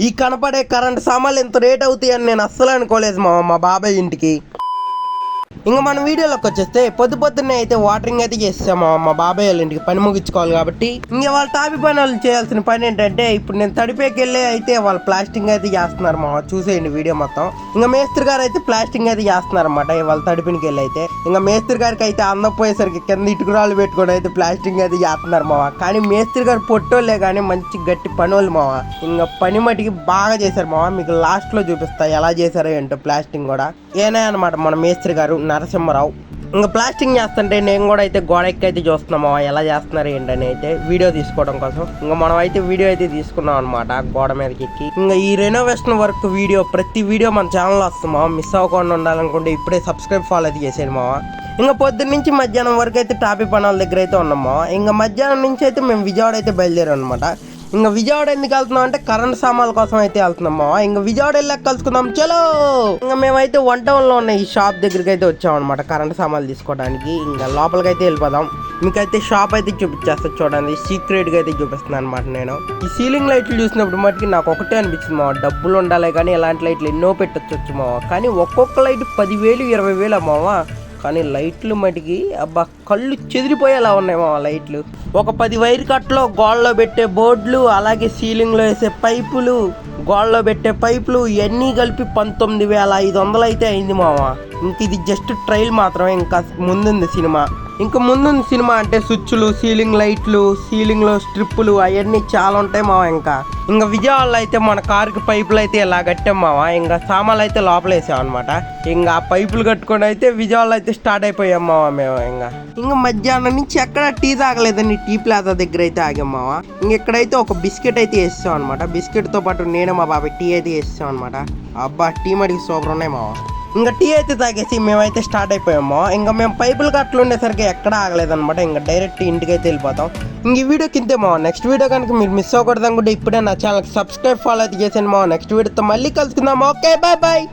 ఈ కనపడే కరెంట్ సామాన్లు ఎంత రేట్ అవుతాయని నేను అస్సలు అనుకోలేదు మా బాబాయ్ ఇంటికి. ఇంకా మన వీడియోలోకి వచ్చేస్తే పొద్దున్నే అయితే వాటరింగ్ అయితే చేస్తాము మా బాబాయ్ వాళ్ళ ఇంటికి, పని ముగించుకోవాలి కాబట్టి. ఇంకా వాళ్ళ టాపి పని వాళ్ళు చేయాల్సిన పని ఏంటంటే, ఇప్పుడు నేను తడిపేకి వెళ్ళి అయితే వాళ్ళు ప్లాస్టింగ్ అయితే చేస్తున్నారు మా, చూసేయండి వీడియో మొత్తం. ఇంకా మేస్త్రి గారు అయితే ప్లాస్టింగ్ అయితే చేస్తున్నారు అనమాట వాళ్ళ తడిపినికి వెళ్ళి అయితే. ఇంకా మేస్త్రి గారికి అయితే అందపోయేసరికి కింద ఇటుకురాలు పెట్టుకొని అయితే ప్లాస్టింగ్ అయితే చేస్తున్నారు మావా. కానీ మేస్త్రి గారు పొట్టోళ్ళే కానీ మంచి గట్టి పని వాళ్ళు మావా. ఇంకా పని మటుకి బాగా చేశారు మావా. మీకు లాస్ట్ లో చూపిస్తా ఎలా చేశారో ఏంటో ప్లాస్టింగ్ కూడా. ఏనే అనమాట మన మేస్త్రి గారు నరసింహరావు. ఇంకా ప్లాస్టింగ్ చేస్తుంటే నేను కూడా అయితే గోడ ఎక్కి అయితే చూస్తున్నాము ఎలా చేస్తున్నారు ఏంటని అయితే వీడియో తీసుకోవడం కోసం. ఇంకా మనం అయితే వీడియో అయితే తీసుకున్నాం అనమాట గోడ మీదకి ఎక్కి. ఇంకా ఈ రెనోవేషన్ వర్క్ వీడియో ప్రతి వీడియో మన ఛానల్లో వస్తామా, మిస్ అవ్వకుండా ఉండాలనుకుంటే ఇప్పుడే సబ్స్క్రైబ్ ఫాలో అయితే చేసేది మావా. ఇంకా పొద్దున్న నుంచి మధ్యాహ్నం వరకు అయితే టాపీ పనాల దగ్గర అయితే ఉన్నాము. ఇంకా మధ్యాహ్నం నుంచి అయితే మేము విజయవాడ అయితే బయలుదేరాం అనమాట. ఇంకా విజయవాడ ఎందుకు వెళ్తున్నాం అంటే కరెంట్ సామాన్ల కోసం అయితే వెళ్తున్నామా. ఇంకా విజయవాడ వెళ్ళాక కలుసుకుందాం చలో. ఇంకా మేమైతే 1 టౌన్ లో ఉన్న ఈ షాప్ దగ్గరికి అయితే వచ్చాం అనమాట కరెంట్ సామాన్లు తీసుకోవడానికి. ఇంకా లోపలికి అయితే వెళ్ళిపోదాం. మీకైతే షాప్ అయితే చూపించేస్తా చూడండి, సీక్రెట్ గా అయితే చూపిస్తున్నాను అనమాట. నేను ఈ సీలింగ్ లైట్లు చూసినప్పుడు మటుకి నాకు ఒకటే అనిపించింది మావా, డబ్బులు ఉండాలి కానీ ఇలాంటి లైట్లు ఎన్నో పెట్టచ్చు మావా. కానీ ఒక్కొక్క లైట్ 10,000 20,000 అమ్మావా. కానీ లైట్లు మటుకి అబ్బా కళ్ళు చెదిరిపోయేలా ఉన్నాయి మా లైట్లు. ఒక 10 వైర్ కట్లో గోడలో పెట్టే బోర్డులు, అలాగే సీలింగ్లో వేసే పైపులు, గోడలో పెట్టే పైపులు ఇవన్నీ కలిపి 19,500 అయితే అయింది మావా. ఇంక ఇది జస్ట్ ట్రైల్ మాత్రమే, ఇంకా ముందుంది సినిమా. ఇంకా ముందుంది సినిమా అంటే స్విచ్లు, సీలింగ్ లైట్లు, సీలింగ్లో స్ట్రిప్పులు అవన్నీ చాలా ఉంటాయి మావా. ఇంకా విజయవాడలో అయితే మన కారుకి పైపులు అయితే ఇలా కట్టాం మావా. ఇంకా సామాన్లు అయితే లోపల వేసాం అనమాట. ఇంకా ఆ పైపులు కట్టుకొని అయితే విజయవాడలో అయితే స్టార్ట్ అయిపోయాం మావా మేము. ఇంకా మధ్యాహ్నం నుంచి ఎక్కడ టీ తాగలేదని టీ ప్లాజా దగ్గర అయితే ఆగాం మావా. ఇంకెక్కడైతే ఒక బిస్కెట్ అయితే వేస్తాం అనమాట. బిస్కెట్తో పాటు నేను మా బాబాయ్ టీ అయితే వేస్తాం అనమాట. అబ్బా టీ మడికి సూపర్ ఉన్నాయి మావా. ఇంకా టీ అయితే తాగేసి మేమైతే స్టార్ట్ అయిపోయాము. ఇంకా మేము పైపులు కట్లు ఉండేసరికి ఎక్కడ ఆగలేదన్నమాట. ఇంకా డైరెక్ట్ ఇంటికి అయితే వెళ్ళిపోతాం. ఇంక ఈ వీడియోకి ఇంతే మా. నెక్స్ట్ వీడియో కనుక మీరు మిస్ అవ్వకూడదు అనుకుంటే ఇప్పుడే నా ఛానల్కి సబ్స్క్రైబ్ ఫాలో అయితే చేసాను మా. నెక్స్ట్ వీడియోతో మళ్ళీ కలుసుకుందాం. Okay bye bye.